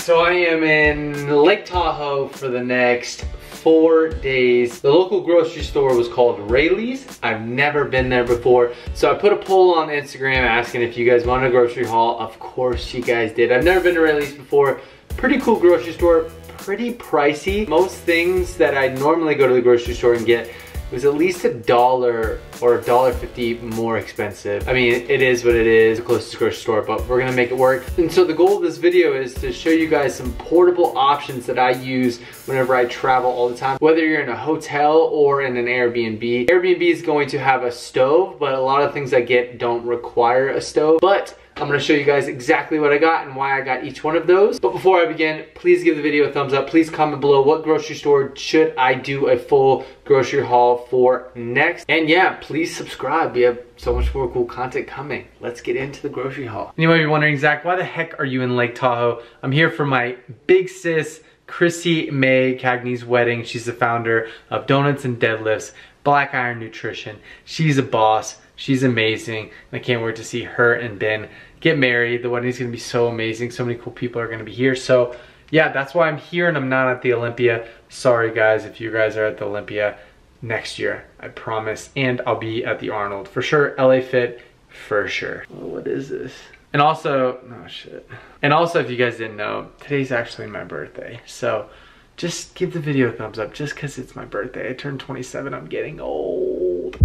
So I am in Lake Tahoe for the next 4 days. The local grocery store was called Rayleigh's. I've never been there before. So I put a poll on Instagram asking if you guys wanted a grocery haul. Of course you guys did. I've never been to Rayleigh's before. Pretty cool grocery store, pretty pricey. Most things that I normally go to the grocery store and get was at least $1 or $1.50 more expensive. I mean, it is what it is, the closest grocery store, but we're gonna make it work. And so the goal of this video is to show you guys some portable options that I use whenever I travel all the time, whether you're in a hotel or in an Airbnb. Airbnb is going to have a stove, but a lot of things I get don't require a stove. But I'm gonna show you guys exactly what I got and why I got each one of those. But before I begin, please give the video a thumbs up. Please comment below what grocery store should I do a full grocery haul for next. And yeah, please subscribe. We have so much more cool content coming. Let's get into the grocery haul. And you might be wondering, Zach, why the heck are you in Lake Tahoe? I'm here for my big sis, Chrissy May Cagney's wedding. She's the founder of Donuts and Deadlifts, Black Iron Nutrition. She's a boss. She's amazing. I can't wait to see her and Ben get married. The wedding's gonna be so amazing. So many cool people are gonna be here. So yeah, that's why I'm here and I'm not at the Olympia. Sorry guys, if you guys are at the Olympia next year, I promise. And I'll be at the Arnold for sure. LA Fit for sure. Oh, what is this? And also, oh shit. And also, if you guys didn't know, today's actually my birthday. So just give the video a thumbs up just because it's my birthday. I turned 27, I'm getting old.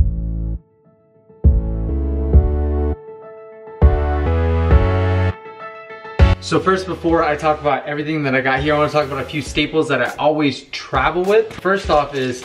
So first, before I talk about everything that I got here, I want to talk about a few staples that I always travel with. First off is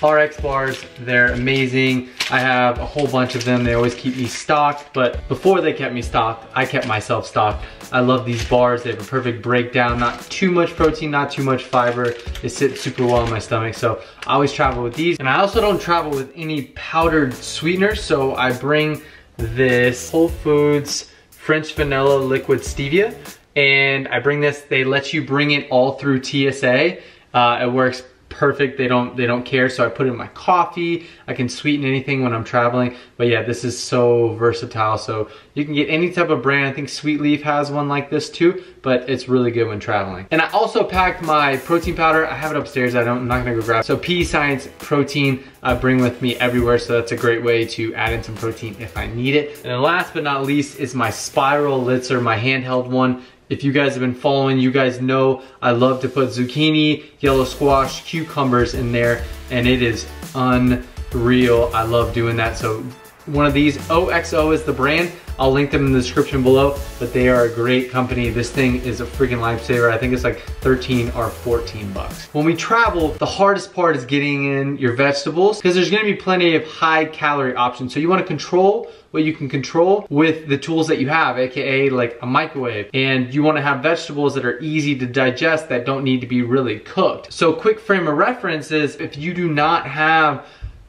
RX bars. They're amazing. I have a whole bunch of them. They always keep me stocked, but before they kept me stocked, I kept myself stocked. I love these bars. They have a perfect breakdown, not too much protein, not too much fiber. They sit super well in my stomach, so I always travel with these. And I also don't travel with any powdered sweeteners, so I bring this Whole Foods French Vanilla Liquid Stevia. And I bring this, they let you bring it all through TSA. It works perfect, they don't care, so I put it in my coffee. I can sweeten anything when I'm traveling. But yeah, this is so versatile. So you can get any type of brand. I think Sweet Leaf has one like this too, but it's really good when traveling. And I also packed my protein powder. I have it upstairs, I'm not gonna go grab it. So PE Science protein I bring with me everywhere, so that's a great way to add in some protein if I need it. And then last but not least is my Spiral Litzer, my handheld one. If you guys have been following, you guys know I love to put zucchini, yellow squash, cucumbers in there, and it is unreal. I love doing that. So one of these, OXO is the brand. I'll link them in the description below, but they are a great company. This thing is a freaking lifesaver. I think it's like 13 or 14 bucks. When we travel, the hardest part is getting in your vegetables because there's gonna be plenty of high calorie options. So you wanna control what you can control with the tools that you have, AKA like a microwave. And you wanna have vegetables that are easy to digest that don't need to be really cooked. So quick frame of reference is if you do not have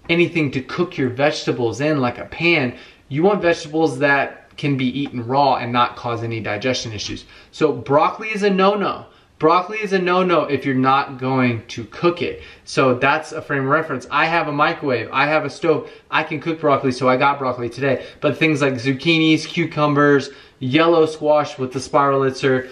anything to cook your vegetables in, like a pan, you want vegetables that can be eaten raw and not cause any digestion issues. So broccoli is a no-no. Broccoli is a no-no if you're not going to cook it. So that's a frame of reference. I have a microwave, I have a stove, I can cook broccoli, so I got broccoli today. But things like zucchinis, cucumbers, yellow squash with the Spiral Litzer,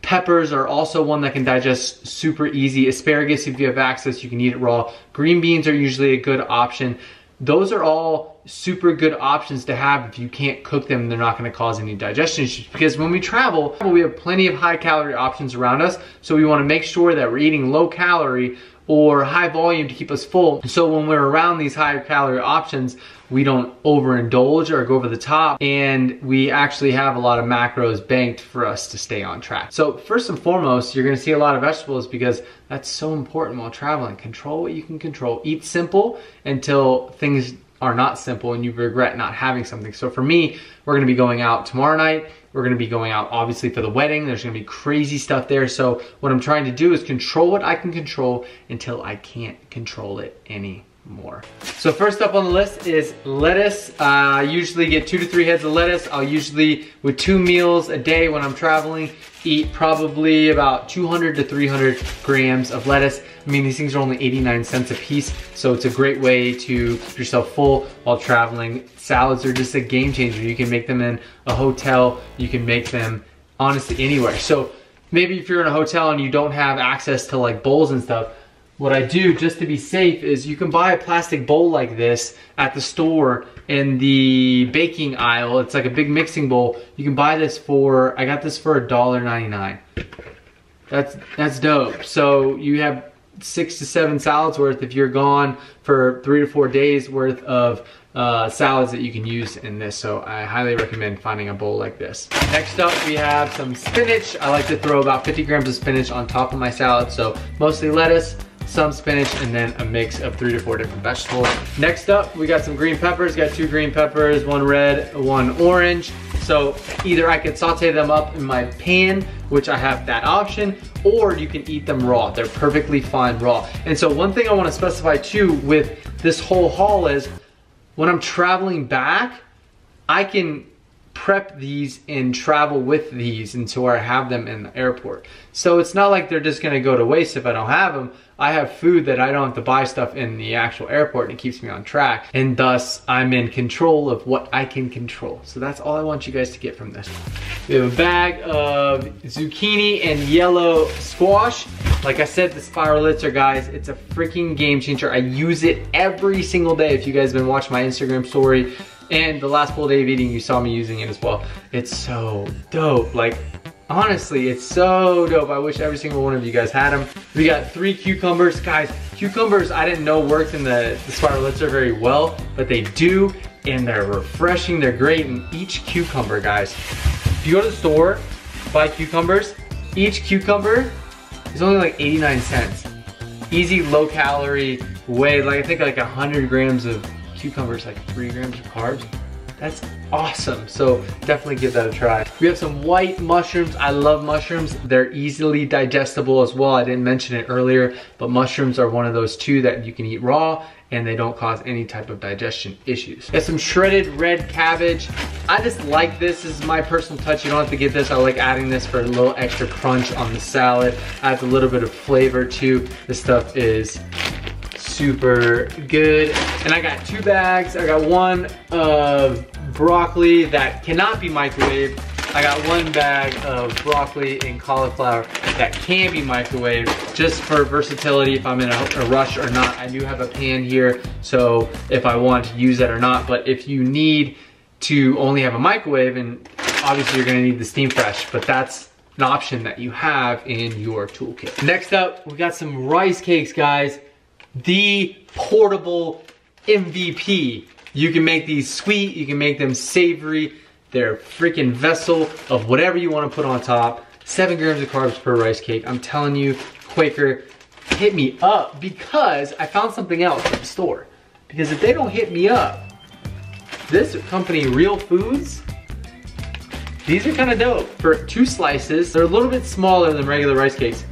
peppers are also one that can digest super easy. Asparagus, if you have access, you can eat it raw. Green beans are usually a good option. Those are all super good options to have if you can't cook them. They're not gonna cause any digestion issues, because when we travel, we have plenty of high calorie options around us. So we wanna make sure that we're eating low calorie or high volume to keep us full. So when we're around these higher calorie options, we don't overindulge or go over the top, and we actually have a lot of macros banked for us to stay on track. So first and foremost, you're gonna see a lot of vegetables because that's so important while traveling. Control what you can control. Eat simple until things are not simple and you regret not having something. So for me, we're gonna be going out tomorrow night. We're gonna be going out obviously for the wedding. There's gonna be crazy stuff there. So what I'm trying to do is control what I can control until I can't control it anymore. So first up on the list is lettuce. I usually get 2 to 3 heads of lettuce. I'll usually, with 2 meals a day when I'm traveling, eat probably about 200 to 300 grams of lettuce. I mean, these things are only 89 cents a piece, so it's a great way to keep yourself full while traveling. Salads are just a game changer. You can make them in a hotel. You can make them honestly anywhere. So maybe if you're in a hotel and you don't have access to like bowls and stuff, what I do just to be safe is you can buy a plastic bowl like this at the store in the baking aisle. It's like a big mixing bowl. You can buy this for, I got this for $1.99. That's dope. So you have 6 to 7 salads worth if you're gone for 3 to 4 days worth of salads that you can use in this. So I highly recommend finding a bowl like this. Next up we have some spinach. I like to throw about 50 grams of spinach on top of my salad. So mostly lettuce, some spinach, and then a mix of 3 to 4 different vegetables. Next up, we got some green peppers. Got 2 green peppers, 1 red, 1 orange. So either I could saute them up in my pan, which I have that option, or you can eat them raw. They're perfectly fine raw. And so one thing I want to specify too with this whole haul is when I'm traveling back, I can prep these and travel with these until I have them in the airport. So it's not like they're just gonna go to waste if I don't have them. I have food that I don't have to buy stuff in the actual airport, and it keeps me on track. And thus, I'm in control of what I can control. So that's all I want you guys to get from this. We have a bag of zucchini and yellow squash. Like I said, the Spiralitzer, guys, it's a freaking game changer. I use it every single day. If you guys have been watching my Instagram story and the last full day of eating, you saw me using it as well. It's so dope. Like, honestly, it's so dope. I wish every single one of you guys had them. We got 3 cucumbers. Guys, cucumbers I didn't know worked in the Spiralitzer very well, but they do, and they're refreshing, they're great. And each cucumber, guys, if you go to the store, buy cucumbers, each cucumber is only like 89 cents. Easy, low calorie way. Like I think like 100 grams of cucumbers, like 3 grams of carbs. That's awesome. So definitely give that a try. We have some white mushrooms. I love mushrooms. They're easily digestible as well. I didn't mention it earlier, but mushrooms are one of those too that you can eat raw and they don't cause any type of digestion issues. Got some shredded red cabbage. I just like this. This is my personal touch. You don't have to get this. I like adding this for a little extra crunch on the salad. Adds a little bit of flavor too. This stuff is super good. And I got 2 bags. I got 1 of broccoli that cannot be microwaved. I got 1 bag of broccoli and cauliflower that can be microwaved, just for versatility if I'm in a rush or not. I do have a pan here, so if I want to use that or not. But if you need to only have a microwave, and obviously you're gonna need the steam fresh, but that's an option that you have in your toolkit. Next up, we got some rice cakes, guys. The portable MVP. You can make these sweet, you can make them savory. They're a freaking vessel of whatever you want to put on top. 7 grams of carbs per rice cake. I'm telling you, Quaker, hit me up, because I found something else at the store. Because if they don't hit me up, this company, Real Foods, these are kind of dope. For 2 slices, they're a little bit smaller than regular rice cakes.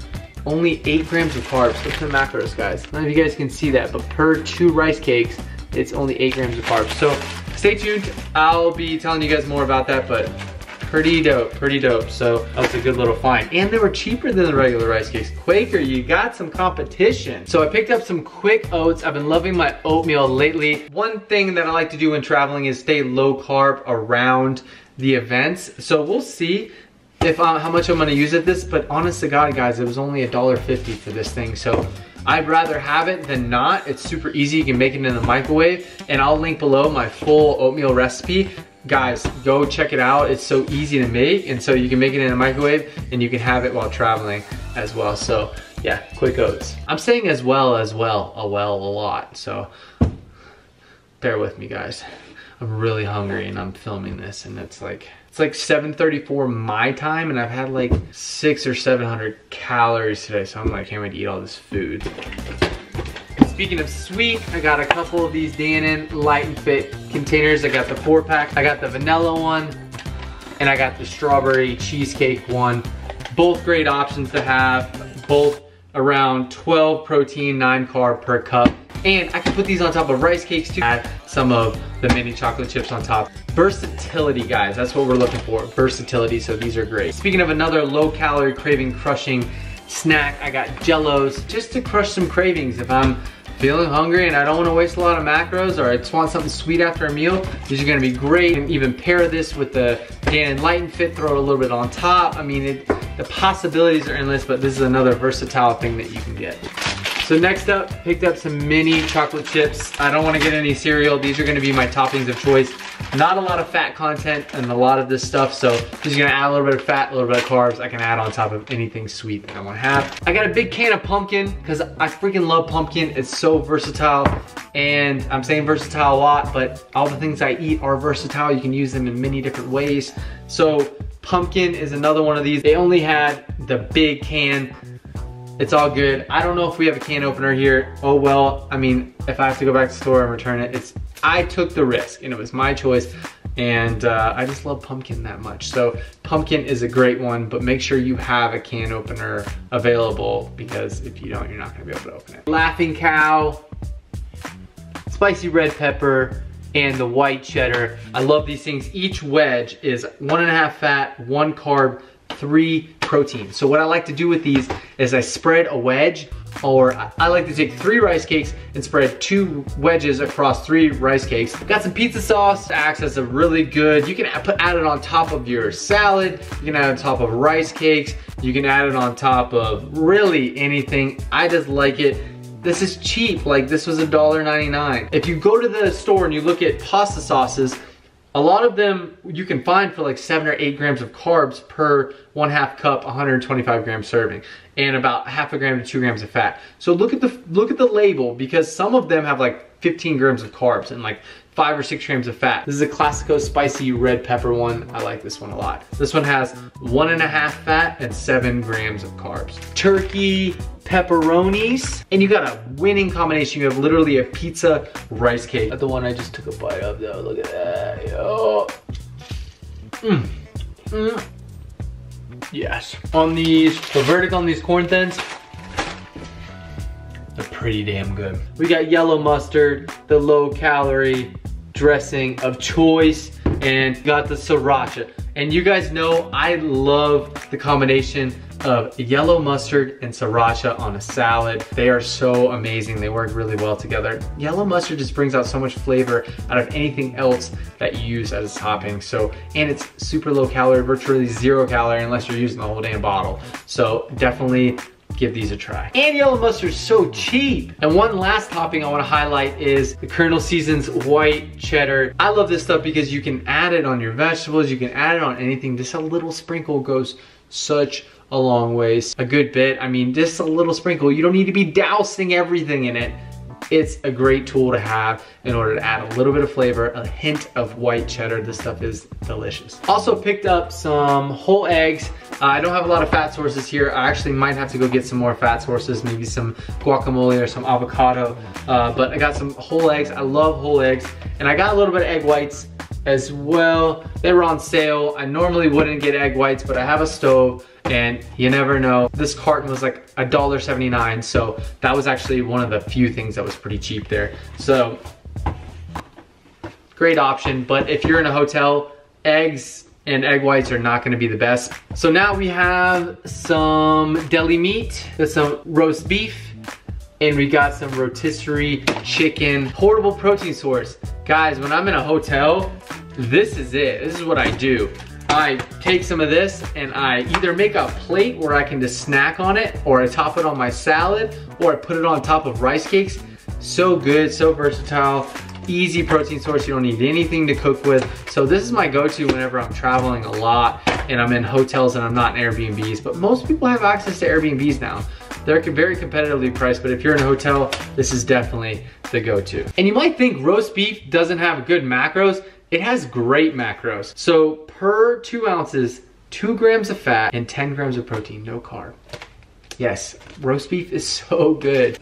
Only 8 grams of carbs. Look at the macros, guys. I don't know if you guys can see that, but per 2 rice cakes, it's only 8 grams of carbs. So stay tuned. I'll be telling you guys more about that, but pretty dope, pretty dope. So that was a good little find. And they were cheaper than the regular rice cakes. Quaker, you got some competition. So I picked up some quick oats. I've been loving my oatmeal lately. One thing that I like to do when traveling is stay low carb around the events. So we'll see if how much I'm gonna use at this, but honest to God, guys, it was only $1.50 for this thing. So I'd rather have it than not. It's super easy. You can make it in the microwave, and I'll link below my full oatmeal recipe. Guys, go check it out. It's so easy to make, and so you can make it in a microwave, and you can have it while traveling as well. So yeah, quick oats. I'm saying a lot, so bear with me, guys. I'm really hungry, and I'm filming this, and it's like 7:34 my time, and I've had like 600 or 700 calories today, so I'm like, can't wait to eat all this food. Speaking of sweet, I got a couple of these Dannon Light and Fit containers. I got the 4-pack, I got the vanilla one, and I got the strawberry cheesecake one. Both great options to have, both around 12 protein, 9 carb per cup. And I can put these on top of rice cakes too. Add some of the mini chocolate chips on top. Versatility, guys, that's what we're looking for, versatility, so these are great. Speaking of another low calorie craving crushing snack, I got Jellos just to crush some cravings. If I'm feeling hungry and I don't want to waste a lot of macros, or I just want something sweet after a meal, these are gonna be great. And even pair this with the Dannon Light and Fit, throw a little bit on top. I mean, The possibilities are endless, but this is another versatile thing that you can get. So next up, picked up some mini chocolate chips. I don't want to get any cereal. These are going to be my toppings of choice. Not a lot of fat content in a lot of this stuff, so just gonna add a little bit of fat, a little bit of carbs. I can add on top of anything sweet that I want to have. I got a big can of pumpkin because I freaking love pumpkin. It's so versatile, and I'm saying versatile a lot, but all the things I eat are versatile. You can use them in many different ways. So pumpkin is another one of these. They only had the big can. It's all good. I don't know if we have a can opener here. Oh well, I mean, if I have to go back to the store and return it, I took the risk and it was my choice, and I just love pumpkin that much. So pumpkin is a great one, but make sure you have a can opener available, because if you don't, you're not gonna be able to open it. Laughing Cow, spicy red pepper, and the white cheddar. I love these things. Each wedge is 1.5 fat, 1 carb, 3 protein. So what I like to do with these is I spread a wedge, or I like to take 3 rice cakes and spread 2 wedges across 3 rice cakes. Got some pizza sauce, acts as a really good, you can add it on top of your salad, you can add it on top of rice cakes, you can add it on top of really anything. I just like it. This is cheap, like this was $1.99. If you go to the store and you look at pasta sauces, a lot of them you can find for like 7 or 8 grams of carbs per 1/2 cup, 125 gram serving, and about 1/2 gram to 2 grams of fat. So look at the label, because some of them have like 15 grams of carbs and like 5 or 6 grams of fat. This is a Classico spicy red pepper one. I like this one a lot. This one has 1.5 fat and 7 grams of carbs. Turkey pepperonis, and you got a winning combination. You have literally a pizza rice cake. That's the one I just took a bite of though. Look at that. Yo. Yes. On these, the verdict on these corn thins, they're pretty damn good. We got yellow mustard, the low calorie dressing of choice, and got the sriracha. And you guys know I love the combination of yellow mustard and sriracha on a salad. They are so amazing. They work really well together. Yellow mustard just brings out so much flavor out of anything else that you use as a topping. So, and it's super low calorie, virtually 0 calorie unless you're using the whole damn bottle. So definitely give these a try. And yellow mustard is so cheap. And one last topping I want to highlight is the Colonel Seasons white cheddar. I love this stuff because you can add it on your vegetables, you can add it on anything. Just a little sprinkle goes such a long ways. A good bit, I mean, just a little sprinkle. You don't need to be dousing everything in it. It's a great tool to have in order to add a little bit of flavor, a hint of white cheddar. This stuff is delicious. Also picked up some whole eggs. I don't have a lot of fat sources here. I actually might have to go get some more fat sources, maybe some guacamole or some avocado. But I got some whole eggs. I love whole eggs. And I got a little bit of egg whites as well. They were on sale. I normally wouldn't get egg whites, but I have a stove, and you never know. This carton was like $1.79, so that was actually one of the few things that was pretty cheap there. So, great option, but if you're in a hotel, eggs and egg whites are not gonna be the best. So now we have some deli meat, with some roast beef, and we got some rotisserie chicken, portable protein source. Guys, when I'm in a hotel, this is it. This is what I do. I take some of this and I either make a plate where I can just snack on it, or I top it on my salad, or I put it on top of rice cakes. So good, so versatile, easy protein source. You don't need anything to cook with. So this is my go-to whenever I'm traveling a lot and I'm in hotels and I'm not in Airbnbs, but most people have access to Airbnbs now. They're very competitively priced, but if you're in a hotel, this is definitely the go-to. And you might think roast beef doesn't have good macros. It has great macros. So per 2 ounces, 2 grams of fat and 10 grams of protein, no carb. Yes, roast beef is so good.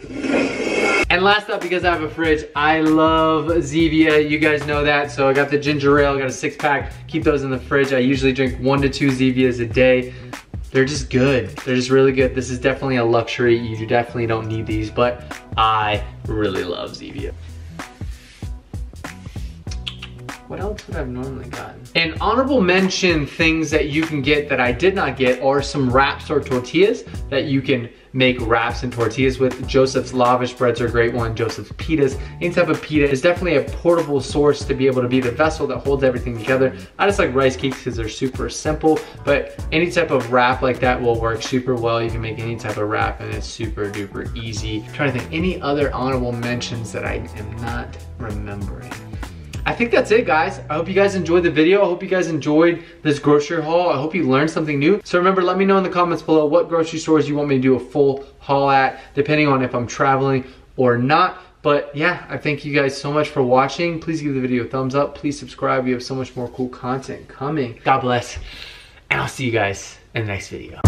And last up, because I have a fridge, I love Zevia. You guys know that. So I got the ginger ale, I got a 6-pack. Keep those in the fridge. I usually drink 1 to 2 Zevias a day. They're just good. They're just really good. This is definitely a luxury. You definitely don't need these, but I really love Zevia. what else would I have normally gotten? And honorable mention things that you can get that I did not get are some wraps or tortillas that you can make wraps and tortillas with. Joseph's lavish breads are a great one. Joseph's pitas, any type of pita is definitely a portable source to be able to be the vessel that holds everything together. I just like rice cakes because they're super simple, but any type of wrap like that will work super well. You can make any type of wrap and it's super duper easy. I'm trying to think any other honorable mentions that I am not remembering. I think that's it, guys. I hope you guys enjoyed the video. I hope you guys enjoyed this grocery haul. I hope you learned something new. So remember, let me know in the comments below what grocery stores you want me to do a full haul at, depending on if I'm traveling or not. But yeah, I thank you guys so much for watching. Please give the video a thumbs up. Please subscribe. We have so much more cool content coming. God bless. And I'll see you guys in the next video.